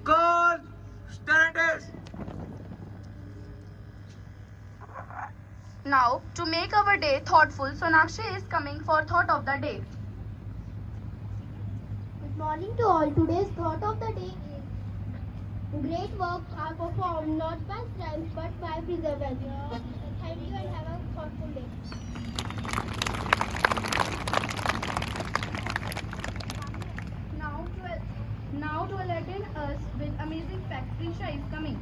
Girls, standards. Now, to make our day thoughtful, Sonakshi is coming for thought of the day. Good morning to all. Today's thought of the day is great work are performed not by strength but by perseverance. Thank you and have a thoughtful day. Now to enlighten us with amazing facts, Prisha is coming.